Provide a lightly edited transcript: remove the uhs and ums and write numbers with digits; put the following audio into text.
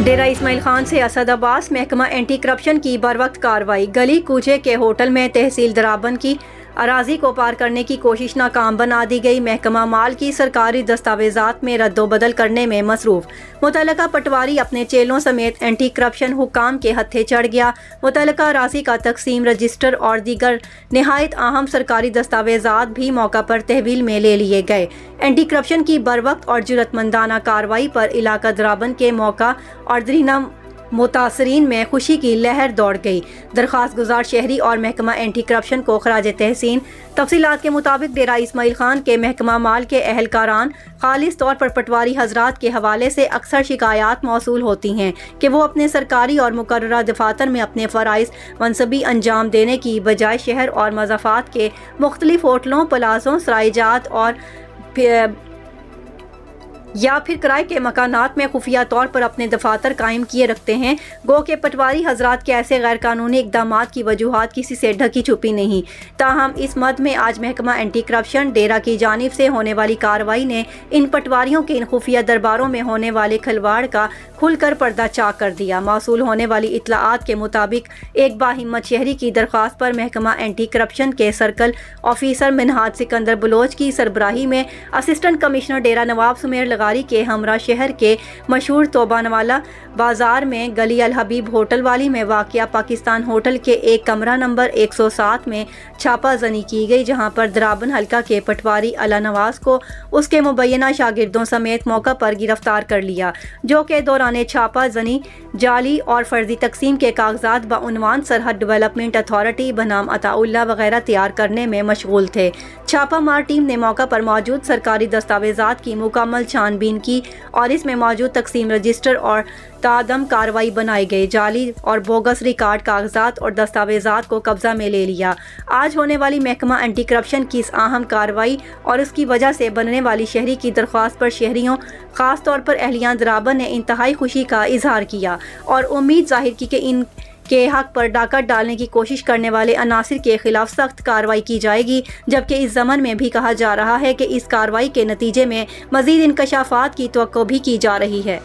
ڈیرہ اسماعیل خان سے اسد عباس، محکمہ anti corruption کی بروقت کارروائی۔ گلی کوچے کے ہوٹل میں تحصیل درابند کی اراضی کو پار کرنے کی کوشش ناکام بنا دی گئی۔ محکمہ مال کی سرکاری دستاویزات میں رد و بدل کرنے میں مصروف۔ متعلقہ پٹواری اپنے چیلوں سمیت اینٹی کرپشن حکام کے ہتھے چڑھ گیا۔ متعلقہ اراضی کا تقسیم رجسٹر اور دیگر نہایت اہم سرکاری دستاویزات بھی موقع پر تحویل میں لے لیے گئے۔ اینٹی کرپشن کی بروقت اور جرأت مندانہ کارروائی پر علاقہ درابند کے موقع اور درینہ متاثرین میں خوشی کی لہر دوڑ گئی۔ درخواست گزار شہری اور محکمہ اینٹی کرپشن کو خراج تحسین۔ تفصیلات کے مطابق ڈیرہ اسماعیل خان کے محکمہ مال کے اہلکاران خالص طور پر پٹواری حضرات کے حوالے سے اکثر شکایات موصول ہوتی ہیں کہ وہ اپنے سرکاری اور مقررہ دفاتر میں اپنے فرائض منصبی انجام دینے کی بجائے شہر اور مضافات کے مختلف ہوٹلوں، پلازوں، سرائے جات اور یا پھر کرائے کے مکانات میں خفیہ طور پر اپنے دفاتر قائم کیے رکھتے ہیں۔ گو کہ پٹواری حضرات کے ایسے غیر قانونی اقدامات کی وجوہات کسی سے ڈھکی چھپی نہیں۔ تاہم اس مد میں آج محکمہ اینٹی کرپشن ڈیرہ کی جانب سے ہونے والی کارروائی نے ان پٹواریوں کے ان خفیہ درباروں میں ہونے والے کھلواڑ کا کھل کر پردہ چاک کر دیا۔ موصول ہونے والی اطلاعات کے مطابق ایک باہمت شہری کی درخواست پر محکمہ اینٹی کرپشن کے سرکل آفیسر منہاج سکندر بلوچ کی سربراہی میں اسسٹنٹ کمشنر ڈیرہ نواب سمیر لغاری کے ہمراہ شہر کے مشہور توبہ نوالا بازار میں گلی الحبیب ہوٹل والی میں واقع پاکستان ہوٹل کے ایک کمرہ نمبر 107 میں چھاپہ زنی کی گئی، جہاں پر درابند حلقہ کے پٹواری علا نواز کو اس کے مبینہ شاگردوں سمیت موقع پر گرفتار کر لیا، جو کہ دوران چھاپہ زنی جعلی اور فرضی تقسیم کے کاغذات بعنوان سرحد ڈیولپمنٹ اتھارٹی بنام عطا اللہ وغیرہ تیار کرنے میں مشغول تھے۔ چھاپہ مار ٹیم نے موقع پر موجود سرکاری دستاویزات کی مکمل چھان بین کی اور اس میں موجود تقسیم رجسٹر اور تعدم کارروائی بنائی گئی جعلی اور بوگس ریکارڈ کاغذات اور دستاویزات کو قبضہ میں لے لیا۔ آج ہونے والی محکمہ اینٹی کرپشن کی اس اہم کارروائی اور اس کی وجہ سے بننے والی شہری کی درخواست پر شہریوں خاص طور پر اہلیان درابند نے انتہائی خوشی کا اظہار کیا اور امید ظاہر کی کہ ان کے حق پر ڈاکہ ڈالنے کی کوشش کرنے والے عناصر کے خلاف سخت کارروائی کی جائے گی، جبکہ اس ضمن میں بھی کہا جا رہا ہے کہ اس کارروائی کے نتیجے میں مزید انکشافات کی توقع بھی کی جا رہی ہے۔